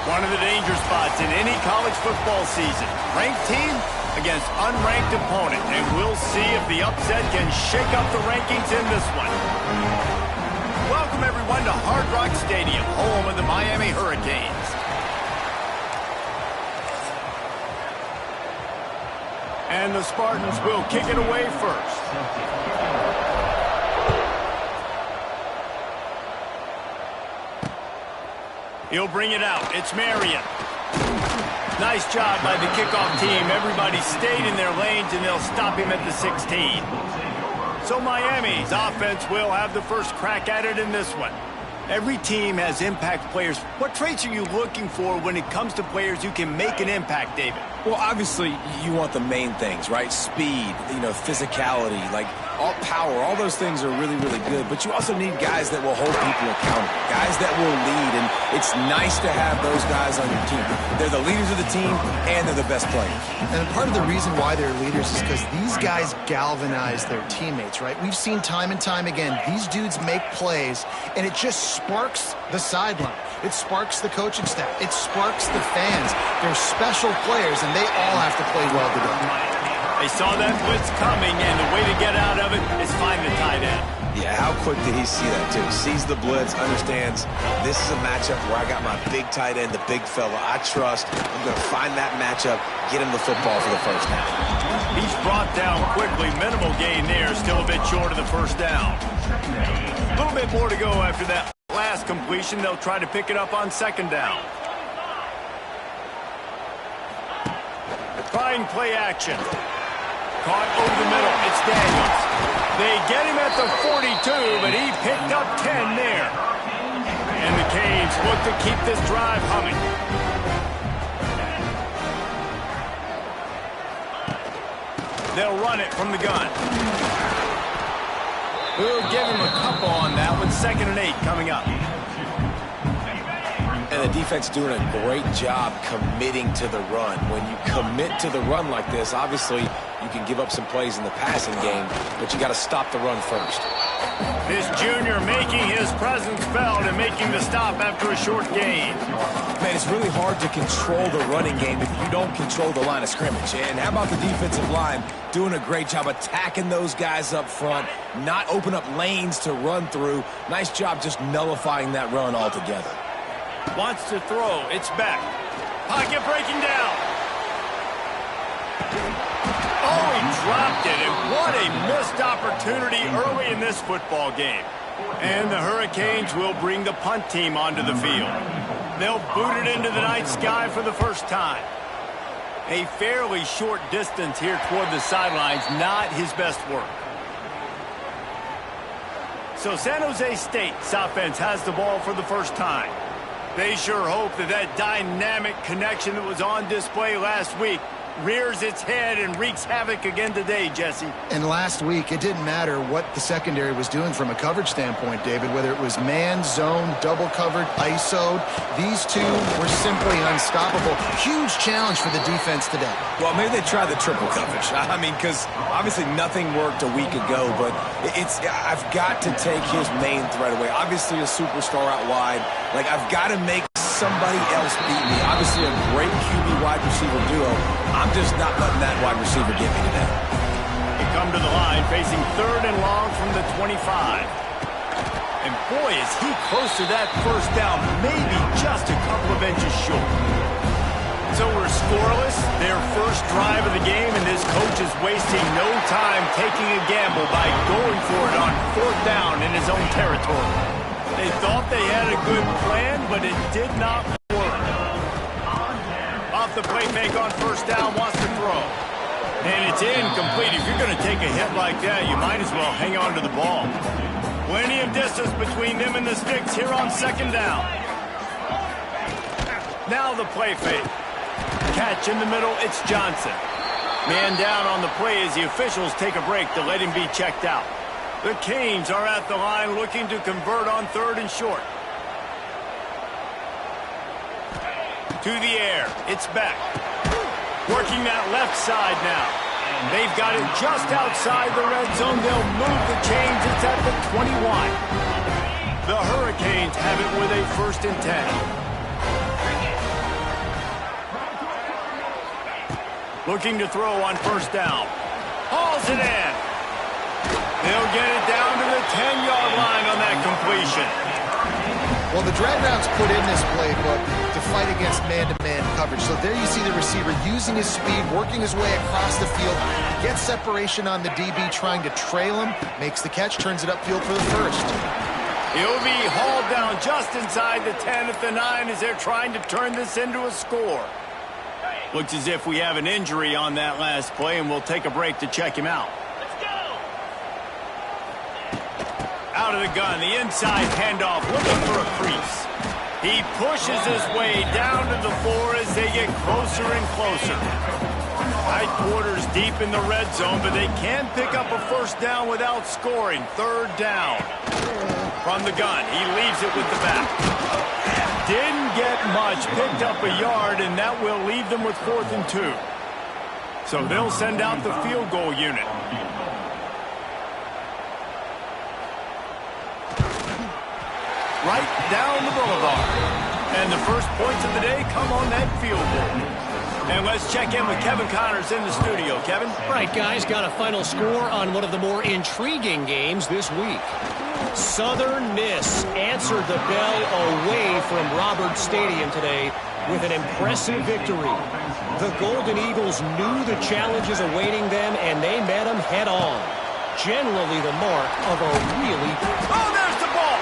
One of the danger spots in any college football season. Ranked team against unranked opponent. And we'll see if the upset can shake up the rankings in this one. Welcome, everyone, to Hard Rock Stadium, home of the Miami Hurricanes. And the Spartans will kick it away first. He'll bring it out. It's Marion. Nice job by the kickoff team. Everybody stayed in their lanes, and they'll stop him at the 16. So Miami's offense will have the first crack at it in this one. Every team has impact players. What traits are you looking for when it comes to players who can make an impact, David? Well, obviously, you want the main things, right? Speed, physicality, like all power, all those things are really, really good. But you also need guys that will hold people accountable, guys that will lead. And it's nice to have those guys on your team. They're the leaders of the team, and they're the best players. And part of the reason why they're leaders is because these guys galvanize their teammates, right? We've seen time and time again, these dudes make plays, and it just sparks the sideline. It sparks the coaching staff. It sparks the fans. They're special players, and they all have to play well together. They saw that blitz coming, and the way to get out of it is find the tight end. Yeah, how quick did he see that, too? Sees the blitz, understands this is a matchup where I got my big tight end, the big fella I trust. I'm going to find that matchup, get him the football for the first down. He's brought down quickly. Minimal gain there, still a bit short of the first down. A little bit more to go after that last completion. They'll try to pick it up on second down. Trying play action. Caught over the middle. It's Daniels. They get him at the 42, but he picked up 10 there. And the Canes look to keep this drive humming. They'll run it from the gun. We'll give him a couple on that one. 2nd and 8 coming up. And the defense doing a great job committing to the run. When you commit to the run like this, obviously you can give up some plays in the passing game, but you got to stop the run first. This junior making his presence felt and making the stop after a short gain. Man, it's really hard to control the running game if you don't control the line of scrimmage. And how about the defensive line doing a great job attacking those guys up front, not open up lanes to run through. Nice job just nullifying that run altogether. Wants to throw. It's back. Pocket breaking down. Oh, he dropped it, and what a missed opportunity early in this football game. And the Hurricanes will bring the punt team onto the field. They'll boot it into the night sky for the first time. A fairly short distance here toward the sidelines, not his best work. So San Jose State's offense has the ball for the first time. They sure hope that that dynamic connection that was on display last week rears its head and wreaks havoc again today, Jesse. And last week, it didn't matter what the secondary was doing from a coverage standpoint, David, whether it was man, zone, double covered, ISO'd. These two were simply unstoppable. Huge challenge for the defense today. Well, maybe they tried the triple coverage. I mean, because obviously nothing worked a week ago, but I've got to take his main threat away. Obviously a superstar out wide. Like, I've got to make somebody else beat me. Obviously a great QB wide receiver duo. I'm just not letting that wide receiver get me today. They come to the line facing 3rd and long from the 25. And boy, is he close to that first down, maybe just a couple of inches short. So we're scoreless, their first drive of the game, and this coach is wasting no time taking a gamble by going for it on 4th down in his own territory. They thought they had a good plan, but it did not work. Off the play fake on 1st down, wants to throw. And it's incomplete. If you're going to take a hit like that, you might as well hang on to the ball. Plenty of distance between them and the sticks here on 2nd down. Now the play fake. Catch in the middle, it's Johnson. Man down on the play as the officials take a break to let him be checked out. The Canes are at the line looking to convert on 3rd and short. To the air. It's back. Working that left side now. And they've got it just outside the red zone. They'll move the chains. It's at the 21. The Hurricanes have it with a 1st and 10. Looking to throw on first down. Hauls it in. They'll get it down to the 10-yard line on that completion. Well, the drag routes put in this playbook to fight against man-to-man coverage. So there you see the receiver using his speed, working his way across the field, gets separation on the DB trying to trail him, makes the catch, turns it upfield for the first. He'll be hauled down just inside the 10 at the 9 as they're trying to turn this into a score. Looks as if we have an injury on that last play, and we'll take a break to check him out. Out of the gun, the inside handoff, looking for a crease. He pushes his way down to the 4 as they get closer and closer. Tight quarters deep in the red zone, but they can pick up a first down without scoring. Third down. From the gun, he leaves it with the back. Didn't get much, picked up a yard, and that will leave them with 4th and 2. So they'll send out the field goal unit. Right down the boulevard. And the first points of the day come on that field goal. And let's check in with Kevin Connors in the studio. Kevin? Right, guys, got a final score on one of the more intriguing games this week. Southern Miss answered the bell away from Roberts Stadium today with an impressive victory. The Golden Eagles knew the challenges awaiting them, and they met them head-on. Generally the mark of a really... Oh, there's the ball!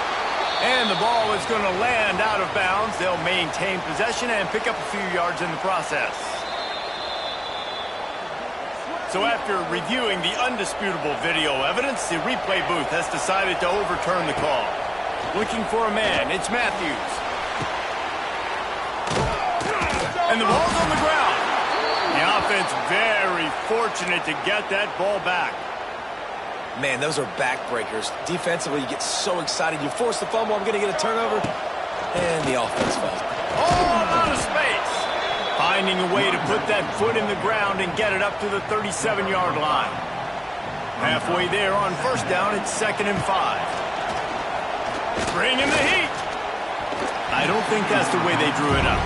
And the ball is going to land out of bounds. They'll maintain possession and pick up a few yards in the process. So after reviewing the undisputable video evidence, the replay booth has decided to overturn the call. Looking for a man, it's Matthews. And the ball's on the ground. The offense very fortunate to get that ball back. Man, those are backbreakers. Defensively, you get so excited. You force the fumble, I'm going to get a turnover, and the offense falls. Oh, out of space. Finding a way to put that foot in the ground and get it up to the 37-yard line. Halfway there on first down, it's 2nd and 5. Bring in the heat. I don't think that's the way they drew it up.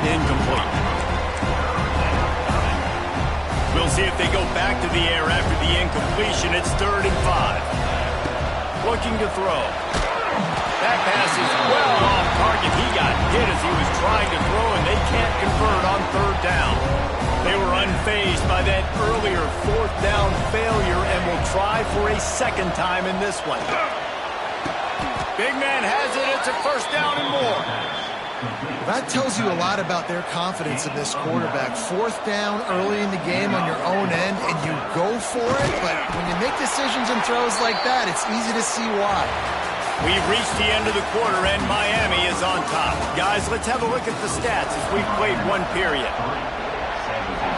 Incomplete. We'll see if they go back to the air after the incompletion. It's 3rd and 5. Looking to throw. That pass is well off target. He got hit as he was trying to throw, and they can't convert on 3rd down. They were unfazed by that earlier 4th down failure and will try for a 2nd time in this one. Big man has it. It's a first down and more. That tells you a lot about their confidence in this quarterback. 4th down early in the game on your own end, and you go for it, but when you make decisions and throws like that, it's easy to see why. We've reached the end of the quarter, and Miami is on top. Guys, let's have a look at the stats as we've played one period.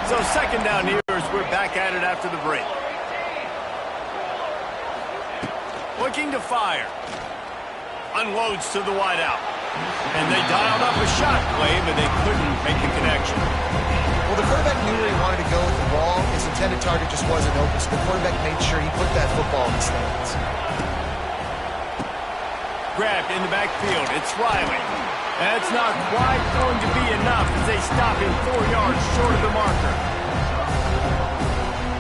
So 2nd down here as we're back at it after the break. Looking to fire. Unloads to the wideout. And they dialed up a shot play, but they couldn't make the connection. Well, the quarterback knew where he wanted to go with the ball. His intended target just wasn't open, so the quarterback made sure he put that football in the stands. Grabbed in the backfield. It's Riley. That's not quite going to be enough as they stop him 4 yards short of the marker.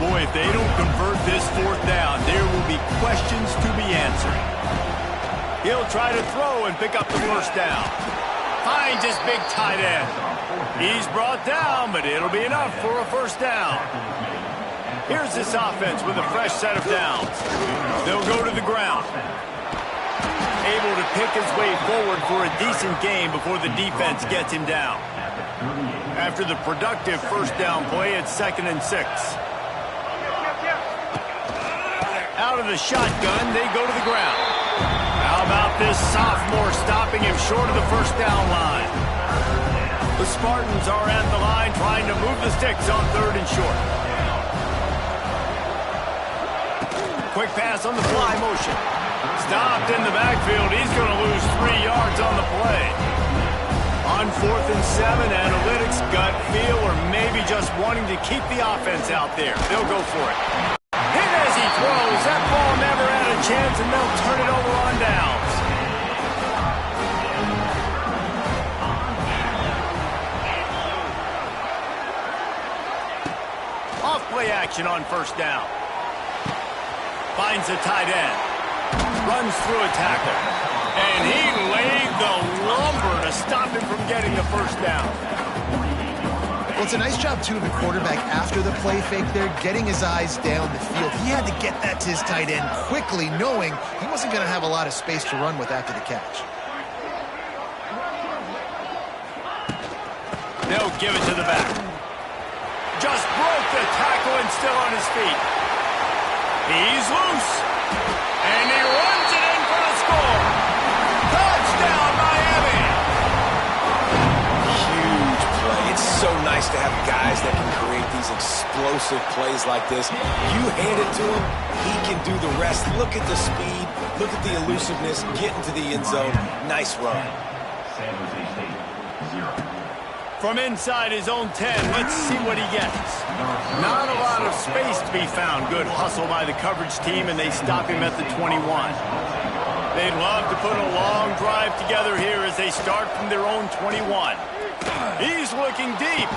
Boy, if they don't convert this 4th down, there will be questions to be answered. He'll try to throw and pick up the first down. Finds his big tight end. He's brought down, but it'll be enough for a first down. Here's this offense with a fresh set of downs. They'll go to the ground. Able to pick his way forward for a decent game before the defense gets him down. After the productive first down play, it's 2nd and 6. Out of the shotgun, they go to the ground. How about this sophomore stopping him short of the first down line? The Spartans are at the line trying to move the sticks on 3rd and short. Quick pass on the fly motion. Stopped in the backfield. He's going to lose 3 yards on the play. On 4th and 7, analytics, gut feel, or maybe just wanting to keep the offense out there. They'll go for it. Hit as he throws. That ball never had a chance, and they'll turn it over on downs. action on first down. Finds the tight end. Runs through a tackle. And he laid the lumber to stop him from getting the first down. Well, it's a nice job, too, of the quarterback after the play fake there, getting his eyes down the field. He had to get that to his tight end quickly, knowing he wasn't going to have a lot of space to run with after the catch. They'll give it to the back. Just broke the tackle and still on his feet. He's loose. And he runs it in for the score. Touchdown, Miami. Huge play. It's so nice to have guys that can create these explosive plays like this. You hand it to him, he can do the rest. Look at the speed. Look at the elusiveness. Get into the end zone. Nice run. From inside his own 10, let's see what he gets. Not a lot of space to be found. Good hustle by the coverage team, and they stop him at the 21. They'd love to put a long drive together here as they start from their own 21. He's looking deep.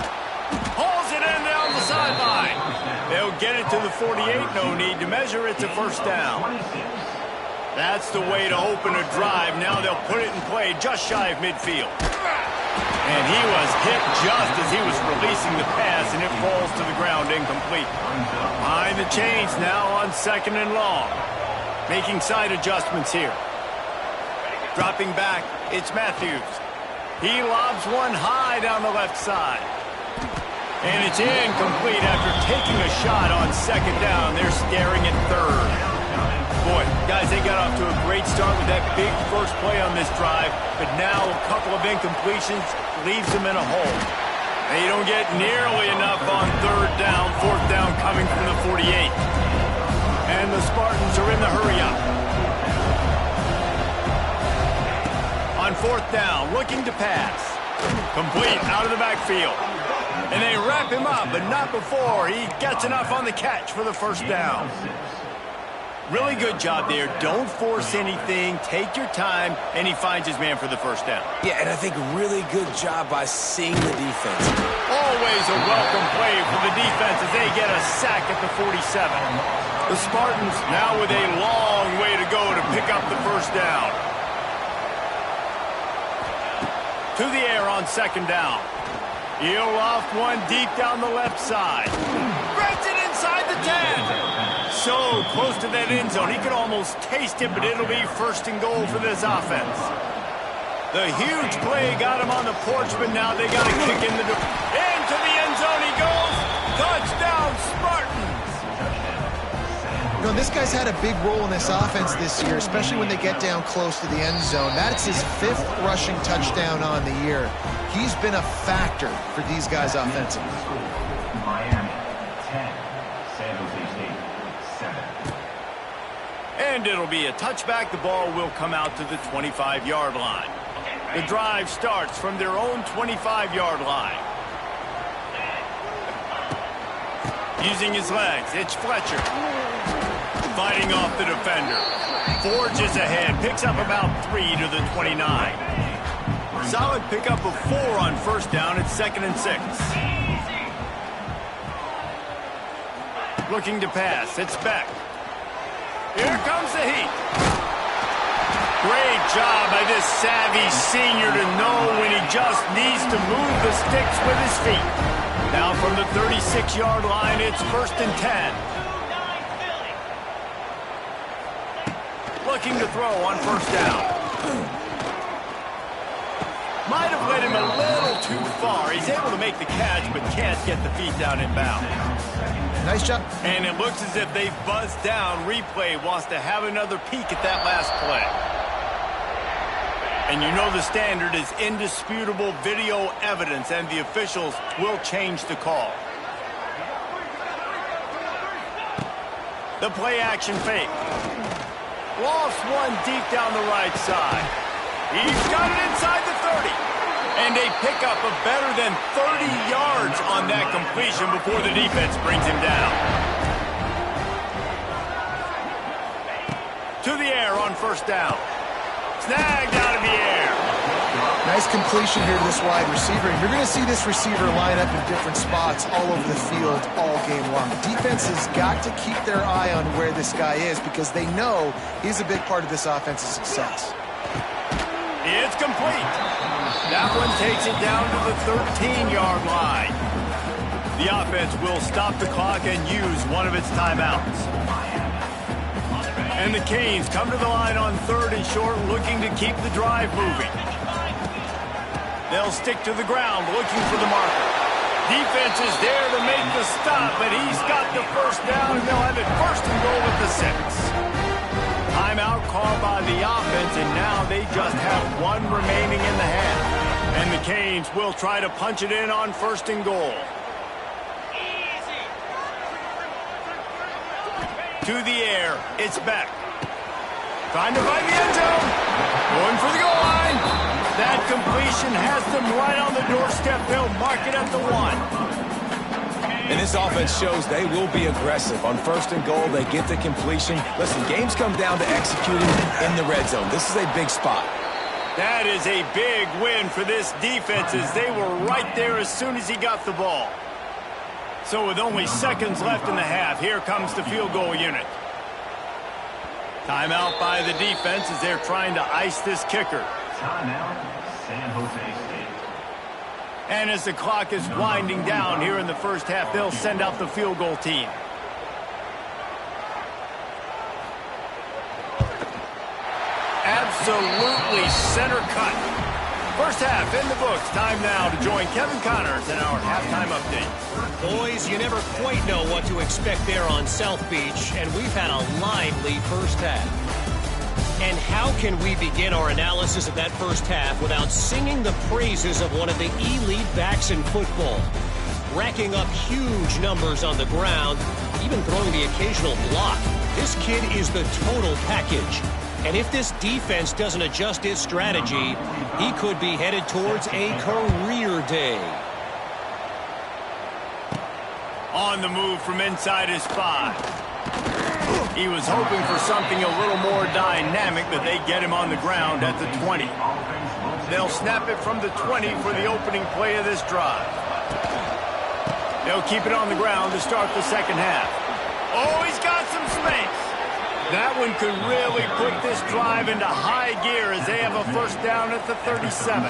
Hauls it in down the sideline. They'll get it to the 48. No need to measure. It's a first down. That's the way to open a drive. Now they'll put it in play just shy of midfield. And he was hit just as he was releasing the pass, and it falls to the ground incomplete. Behind the chains now on second and long. Making side adjustments here. Dropping back, it's Matthews. He lobs one high down the left side. And it's incomplete after taking a shot on second down. They're staring at third. Boy, guys, they got off to a great start with that big first play on this drive, but now a couple of incompletions leaves them in a hole. They don't get nearly enough on third down, fourth down coming from the 48. And the Spartans are in the hurry-up. On fourth down, looking to pass. Complete out of the backfield. And they wrap him up, but not before he gets enough on the catch for the first down. Really good job there. Don't force anything. Take your time, and he finds his man for the first down. Yeah, and I think really good job by seeing the defense. Always a welcome play for the defense as they get a sack at the 47. The Spartans now with a long way to go to pick up the first down. To the air on second down. He'll loft one deep down the left side. Grabs it inside the 10. So close to that end zone. He could almost taste it, but it'll be first and goal for this offense. The huge play got him on the porch, but now they got to kick in the door. Into the end zone he goes. Touchdown, Spartans. You know, this guy's had a big role in this offense this year, especially when they get down close to the end zone. That's his 5th rushing touchdown on the year. He's been a factor for these guys offensively. Miami, 10. San Jose State, 7. And it'll be a touchback. The ball will come out to the 25-yard line. The drive starts from their own 25-yard line. Using his legs, it's Fletcher. Fighting off the defender. Forges ahead, picks up about 3 to the 29. Solid pickup of 4 on first down. It's 2nd and 6. Looking to pass, it's Beck. Here comes the heat. Great job by this savvy senior to know when he just needs to move the sticks with his feet. Now from the 36-yard line, it's 1st and 10. Looking to throw on first down. Might have led him a little too far. He's able to make the catch, but can't get the feet down in bounds. Nice job. And it looks as if they've buzzed down. Replay wants to have another peek at that last play. And you know the standard is indisputable video evidence, and the officials will change the call. The play action fake. Lost one deep down the right side. He's got it inside the 30. And a pickup of better than 30 yards on that completion before the defense brings him down. To the air on first down. Snagged out of the air. Nice completion here to this wide receiver. And you're going to see this receiver line up in different spots all over the field all game long. Defense has got to keep their eye on where this guy is because they know he's a big part of this offense's success. It's complete. That one takes it down to the 13-yard line. The offense will stop the clock and use one of its timeouts. And the Canes come to the line on 3rd and short, looking to keep the drive moving. They'll stick to the ground, looking for the marker. Defense is there to make the stop, but he's got the first down, and they'll have it 1st and goal at the 6. Timeout called by the offense, and now they just have one remaining in the half. And the Canes will try to punch it in on 1st and goal. To the air, it's Beck. Trying to find the end zone. Going for the goal line. That completion has them right on the doorstep. They'll mark it at the 1. And this offense shows they will be aggressive. On 1st and goal, they get the completion. Listen, games come down to executing in the red zone. This is a big spot. That is a big win for this defense as they were right there as soon as he got the ball. So with only seconds left in the half, here comes the field goal unit. Timeout by the defense as they're trying to ice this kicker. Timeout, San Jose State. And as the clock is winding down here in the first half, they'll send out the field goal team. Absolutely center cut. First half in the books. Time now to join Kevin Connors in our halftime update. Boys, you never quite know what to expect there on South Beach, and we've had a lively first half. And how can we begin our analysis of that first half without singing the praises of one of the elite backs in football? Racking up huge numbers on the ground, even throwing the occasional block. This kid is the total package. And if this defense doesn't adjust its strategy, he could be headed towards a career day. On the move from inside his 5. He was hoping for something a little more dynamic, but they get him on the ground at the 20. They'll snap it from the 20 for the opening play of this drive. They'll keep it on the ground to start the second half. Oh, he's got some space. That one could really put this drive into high gear as they have a first down at the 37.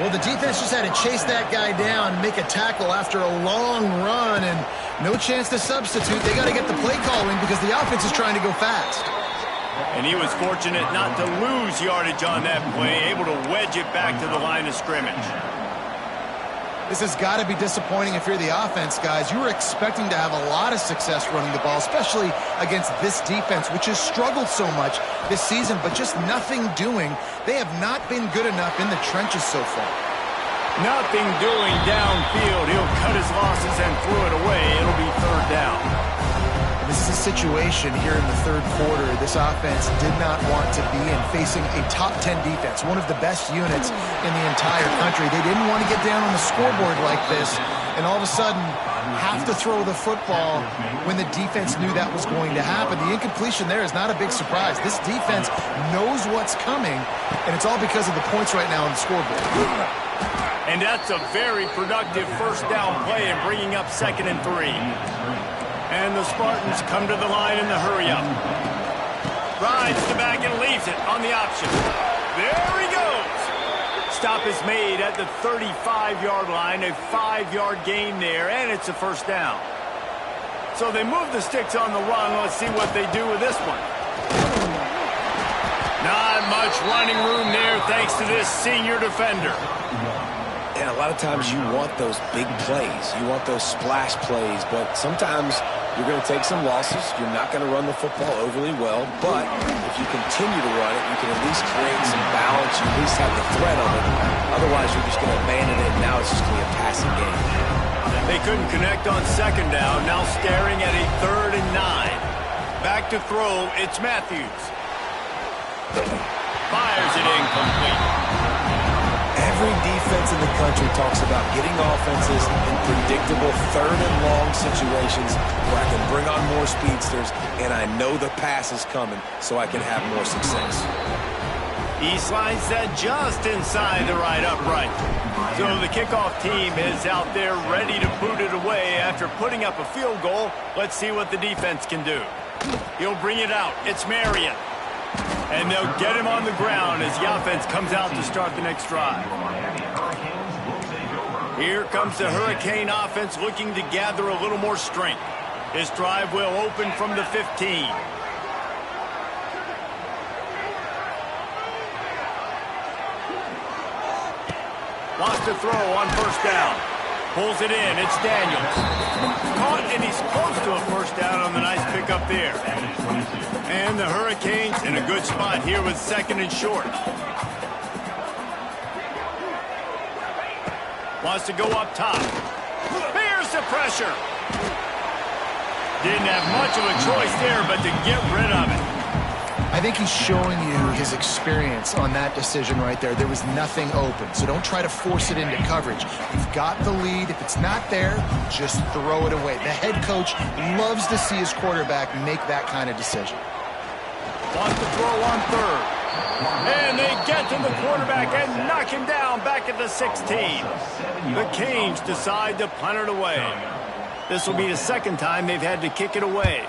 Well, the defense just had to chase that guy down, make a tackle after a long run, and no chance to substitute. They got to get the play calling because the offense is trying to go fast. And he was fortunate not to lose yardage on that play, able to wedge it back to the line of scrimmage. This has got to be disappointing if you're the offense, guys. You were expecting to have a lot of success running the ball, especially against this defense, which has struggled so much this season, but just nothing doing. They have not been good enough in the trenches so far. Nothing doing downfield. He'll cut his losses and throw it away. It'll be 3rd down. This is a situation here in the 3rd quarter this offense did not want to be in, facing a top 10 defense, one of the best units in the entire country. They didn't want to get down on the scoreboard like this and all of a sudden have to throw the football when the defense knew that was going to happen. The incompletion there is not a big surprise. This defense knows what's coming, and it's all because of the points right now on the scoreboard. And that's a very productive first down play and bringing up 2nd and 3. And the Spartans come to the line in the hurry-up. Rides the back and leaves it on the option. There he goes. Stop is made at the 35-yard line, a 5-yard gain there, and it's a first down. So they move the sticks on the run. Let's see what they do with this one. Not much running room there thanks to this senior defender. And a lot of times you want those big plays. You want those splash plays, but sometimes you're going to take some losses. You're not going to run the football overly well, but if you continue to run it, you can at least create some balance. You at least have the threat of it. Otherwise, you're just going to abandon it, and now it's just going to be a passing game. They couldn't connect on 2nd down, now staring at a 3rd and 9. Back to throw, it's Matthews. Fires it incomplete. Every defense in the country talks about getting offenses in predictable 3rd and long situations where I can bring on more speedsters and I know the pass is coming so I can have more success. He slides that just inside the right upright. So the kickoff team is out there ready to boot it away after putting up a field goal. Let's see what the defense can do. He'll bring it out. It's Marion. And they'll get him on the ground as the offense comes out to start the next drive. Here comes the Hurricane offense looking to gather a little more strength. This drive will open from the 15. Wants to throw on first down. Pulls it in. It's Daniels. Caught, and he's close to a first down on the nice pickup there. And the Hurricanes in a good spot here with second and short. Wants to go up top. Here's the pressure. Didn't have much of a choice there, but to get rid of it. I think he's showing you his experience on that decision right there. There was nothing open, so don't try to force it into coverage. You've got the lead. If it's not there, just throw it away. The head coach loves to see his quarterback make that kind of decision. Wants to throw on third. And they get to the quarterback and knock him down back at the 16. The Canes decide to punt it away. This will be the second time they've had to kick it away.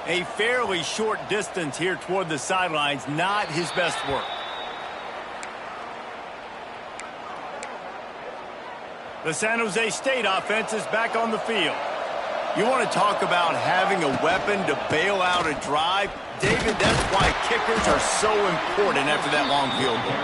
A fairly short distance here toward the sidelines, not his best work. The San Jose State offense is back on the field. You want to talk about having a weapon to bail out a drive? David, that's why kickers are so important after that long field goal.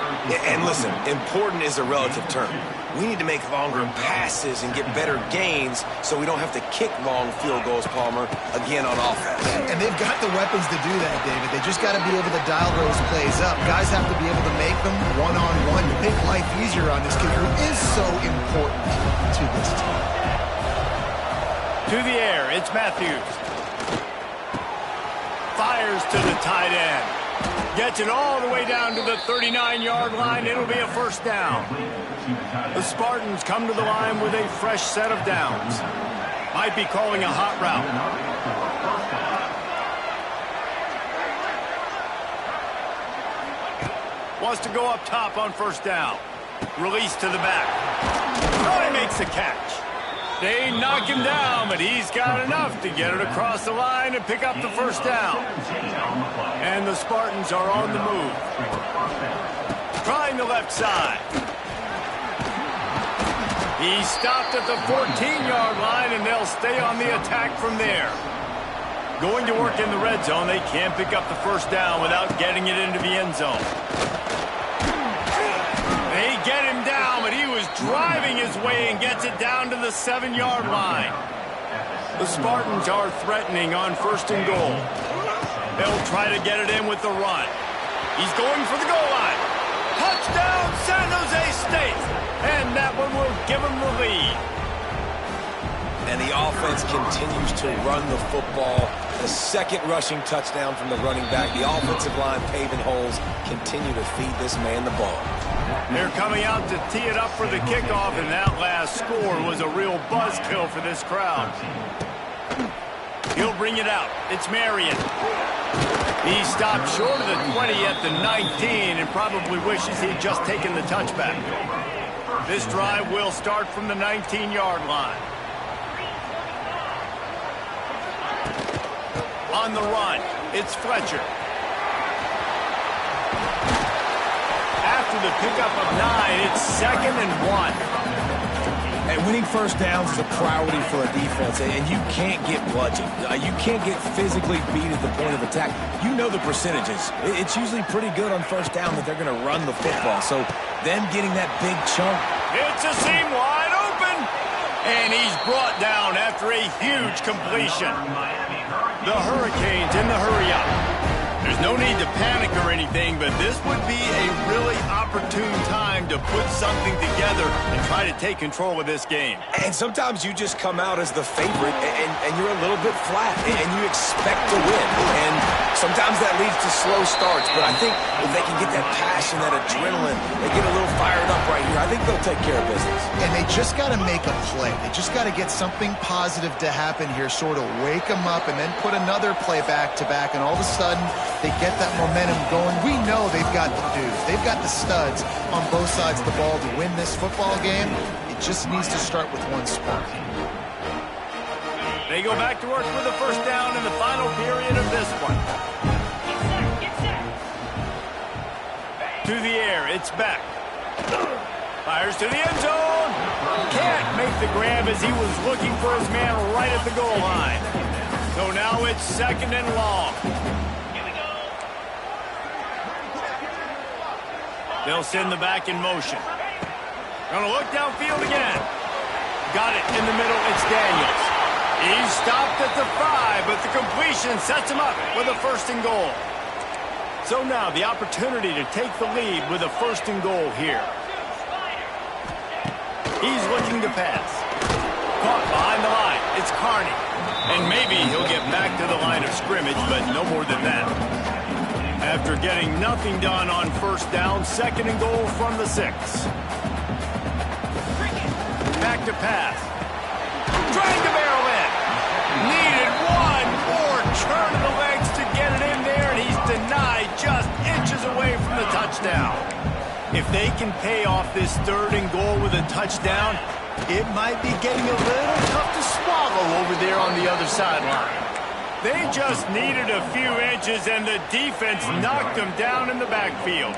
And listen, important is a relative term. We need to make longer passes and get better gains so we don't have to kick long field goals, Palmer, again on offense. And they've got the weapons to do that, David. They just got to be able to dial those plays up. Guys have to be able to make them one-on-one to make life easier on this kid who is so important to this team. To the air, it's Matthews. Fires to the tight end. Gets it all the way down to the 39-yard line. It'll be a first down. The Spartans come to the line with a fresh set of downs. Might be calling a hot route. Wants to go up top on first down. Release to the back. Oh, he makes the catch. They knock him down, but he's got enough to get it across the line and pick up the first down. And the Spartans are on the move. Trying the left side. He stopped at the 14-yard line, and they'll stay on the attack from there. Going to work in the red zone, they can't pick up the first down without getting it into the end zone. They get him down, but he was driving his way and gets it down to the 7-yard line. The Spartans are threatening on first and goal. They'll try to get it in with the run. He's going for the goal line. Touchdown, San Jose State. And that one will give him the lead. And the offense continues to run the football. The second rushing touchdown from the running back. The offensive line paving holes. Continue to feed this man the ball. They're coming out to tee it up for the kickoff, and that last score was a real buzzkill for this crowd. He'll bring it out. It's Marion. He stopped short of the 20 at the 19 and probably wishes he'd just taken the touchback. This drive will start from the 19-yard line. On the run, it's Fletcher. After the pickup of 9, it's 2nd and 1. And winning first downs is a priority for a defense, and you can't get bludgeoned. You can't get physically beat at the point of attack. You know the percentages. It's usually pretty good on first down that they're going to run the football. So them getting that big chunk. It's a seam wide open, and he's brought down after a huge completion. The Hurricanes in the hurry-up. There's no need to panic or anything, but this would be a really opportune time to put something together and try to take control of this game. And sometimes you just come out as the favorite, and you're a little bit flat, and you expect to win. And sometimes Sometimes that leads to slow starts, but I think if they can get that passion, that adrenaline, they get a little fired up right here, I think they'll take care of business. And they just got to make a play. They just got to get something positive to happen here, sort of wake them up, and then put another play back-to-back, and all of a sudden they get that momentum going. We know they've got the dudes. They've got the studs on both sides of the ball to win this football game. It just needs to start with one spark. They go back to work with the first down in the final period of this one. To the air, it's back. Fires to the end zone. Can't make the grab as he was looking for his man right at the goal line. So now it's 2nd and long. They'll send the back in motion. Gonna look downfield again. Got it in the middle, it's Daniels. He's stopped at the 5, but the completion sets him up with a 1st and goal. So now the opportunity to take the lead with a 1st and goal here. He's looking to pass. Caught behind the line. It's Carney. And maybe he'll get back to the line of scrimmage, but no more than that. After getting nothing done on 1st down, 2nd and goal from the 6. Back to pass. Trying to barrel in. Needed one more turn of the legs to get it in there, and he's denied just inches away from the touchdown. If they can pay off this 3rd and goal with a touchdown, it might be getting a little tough to swallow over there on the other sideline. They just needed a few inches, and the defense knocked them down in the backfield.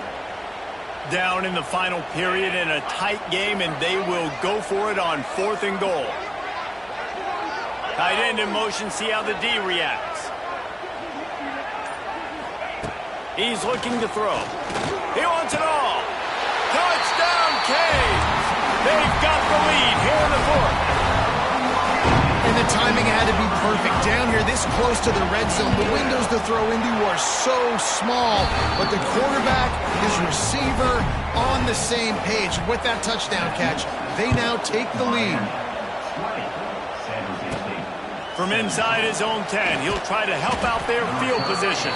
Down in the final period in a tight game, and they will go for it on 4th and goal. Tight end in motion, see how the D reacts. He's looking to throw. He wants it all. Touchdown, Canes! They've got the lead here in the 4th. And the timing had to be perfect. Down here, this close to the red zone, the windows to throw into are so small. But the quarterback, his receiver, on the same page. With that touchdown catch, they now take the lead. From inside his own 10, he'll try to help out their field position.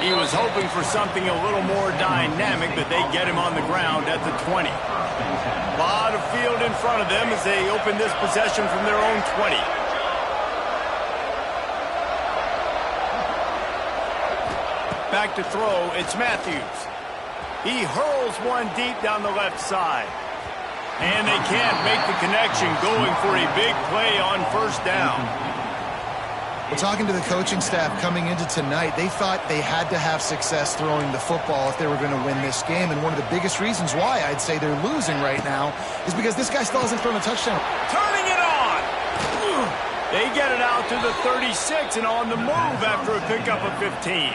He was hoping for something a little more dynamic, but they get him on the ground at the 20. A lot of field in front of them as they open this possession from their own 20. Back to throw, it's Matthews. He hurls one deep down the left side. And they can't make the connection, going for a big play on 1st down. Well, talking to the coaching staff coming into tonight, they thought they had to have success throwing the football if they were going to win this game. And one of the biggest reasons why I'd say they're losing right now is because this guy still hasn't thrown a touchdown. Turning it on! They get it out to the 36 and on the move after a pickup of 15.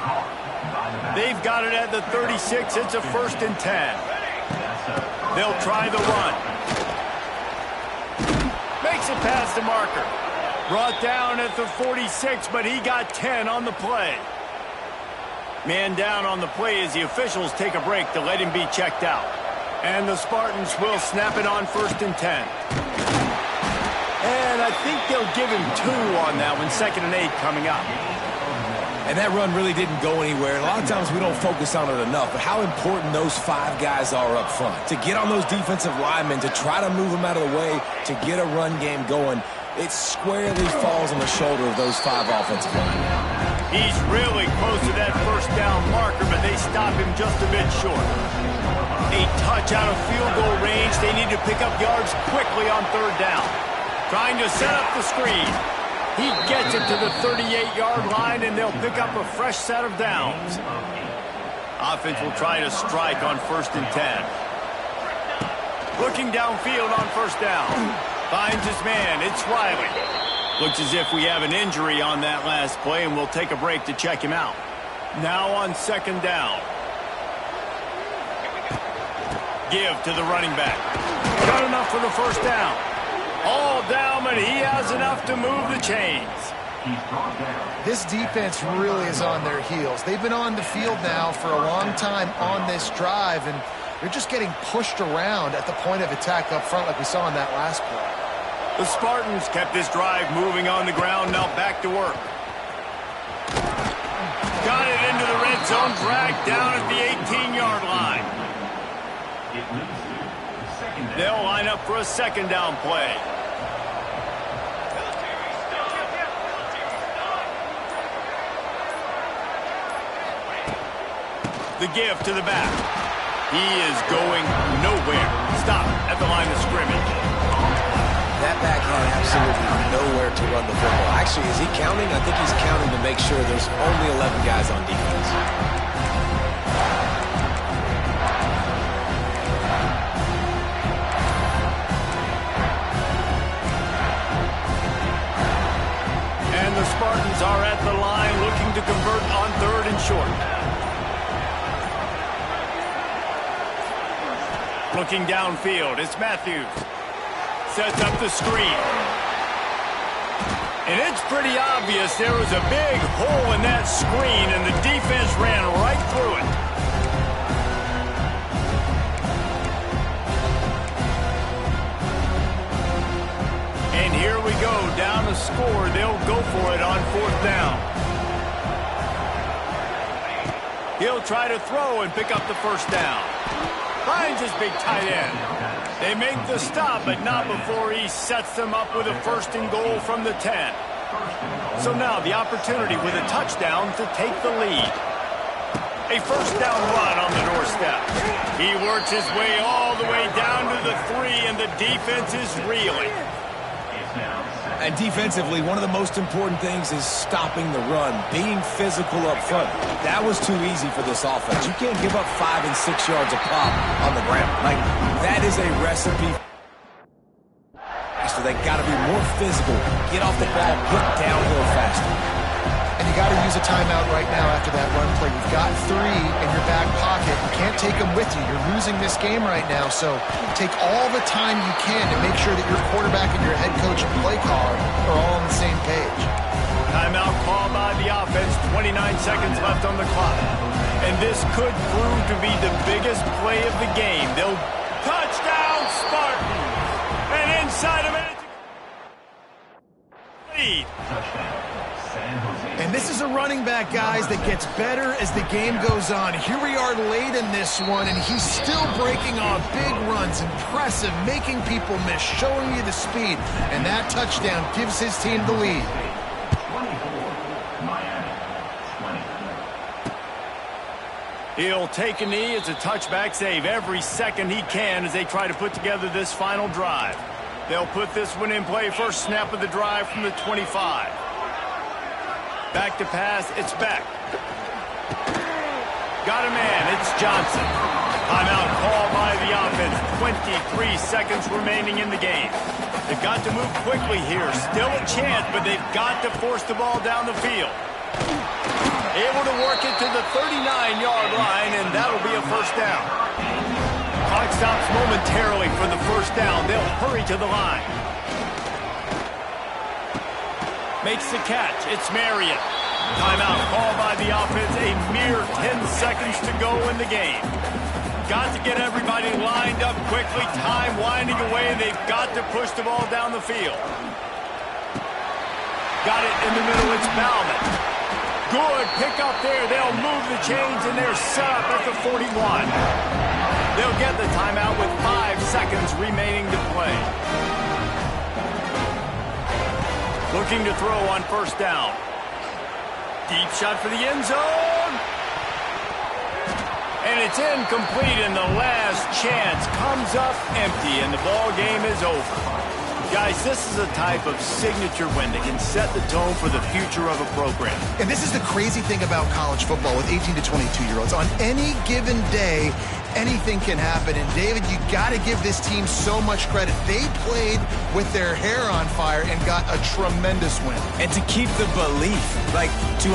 They've got it at the 36. It's a 1st and 10. They'll try the run. Makes it past the marker. Brought down at the 46, but he got 10 on the play. Man down on the play as the officials take a break to let him be checked out. And the Spartans will snap it on 1st and 10. And I think they'll give him 2 on that one, 2nd and 8 coming up. And that run really didn't go anywhere. And a lot of times we don't focus on it enough, but how important those 5 guys are up front. To get on those defensive linemen, to try to move them out of the way, to get a run game going, it squarely falls on the shoulder of those 5 offensive linemen. He's really close to that 1st down marker, but they stop him just a bit short. A touch out of field goal range. They need to pick up yards quickly on 3rd down. Trying to set up the screen. He gets it to the 38-yard line, and they'll pick up a fresh set of downs. Offense will try to strike on 1st and 10. Looking downfield on 1st down. Finds his man. It's Riley. Looks as if we have an injury on that last play, and we'll take a break to check him out. Now on 2nd down. Give to the running back. Got enough for the 1st down. All down, but he has enough to move the chains. This defense really is on their heels. They've been on the field now for a long time on this drive, and they're just getting pushed around at the point of attack up front like we saw in that last play. The Spartans kept this drive moving on the ground, now back to work. Got it into zone drag down at the 18-yard line. It moves to second down. They'll line up for a second down play. The give to the back. He is going nowhere. Stop at the line of scrimmage. That back had absolutely nowhere to run the football. Actually, is he counting? I think he's counting to make sure there's only 11 guys on defense. And the Spartans are at the line looking to convert on 3rd and short. Looking downfield, it's Matthews. Sets up the screen. And it's pretty obvious there was a big hole in that screen, and the defense ran right through it. And here we go, down to score. They'll go for it on 4th down. He'll try to throw and pick up the first down. Finds his big tight end. They make the stop, but not before he sets them up with a 1st and goal from the 10. So now the opportunity with a touchdown to take the lead. A 1st down run on the doorstep. He works his way all the way down to the 3, and the defense is reeling. And defensively, one of the most important things is stopping the run, being physical up front. That was too easy for this offense. You can't give up 5 and 6 yards a pop on the ground. Like, that is a recipe. So they got to be more physical, get off the ball, get downhill faster. And you got to use a timeout right now after that run play. You've got 3 in your back pocket. You can't take them with you. You're losing this game right now. So take all the time you can to make sure that your quarterback and your head coach and play caller are all on the same page. Timeout called by the offense. 29 seconds left on the clock. And this could prove to be the biggest play of the game. They'll touchdown Spartans. And inside a minute. Lead. Touchdown. San Jose. And this is a running back, guys, that gets better as the game goes on. Here we are late in this one, and he's still breaking off big runs. Impressive, making people miss, showing you the speed. And that touchdown gives his team the lead. 24, Miami. 20. He'll take a knee. It's a touchback save every second he can as they try to put together this final drive. They'll put this one in play. First snap of the drive from the 25. Back to pass. It's Beck. Got a man. It's Johnson. Timeout called by the offense. 23 seconds remaining in the game. They've got to move quickly here. Still a chance, but they've got to force the ball down the field. Able to work it to the 39-yard line, and that'll be a 1st down. Clock stops momentarily for the 1st down. They'll hurry to the line. Makes the catch. It's Marion. Timeout called by the offense. A mere 10 seconds to go in the game. Got to get everybody lined up quickly. Time winding away. They've got to push the ball down the field. Got it in the middle. It's Bauman. Good pick up there. They'll move the chains, and they're set up at the 41. They'll get the timeout with 5 seconds remaining to play. Looking to throw on 1st down. Deep shot for the end zone. And it's incomplete, and the last chance comes up empty, and the ball game is over. Guys, this is a type of signature win that can set the tone for the future of a program. And this is the crazy thing about college football with 18 to 22-year-olds. On any given day, anything can happen. And, David, you got to give this team so much credit. They played with their hair on fire and got a tremendous win. And to keep the belief, like, to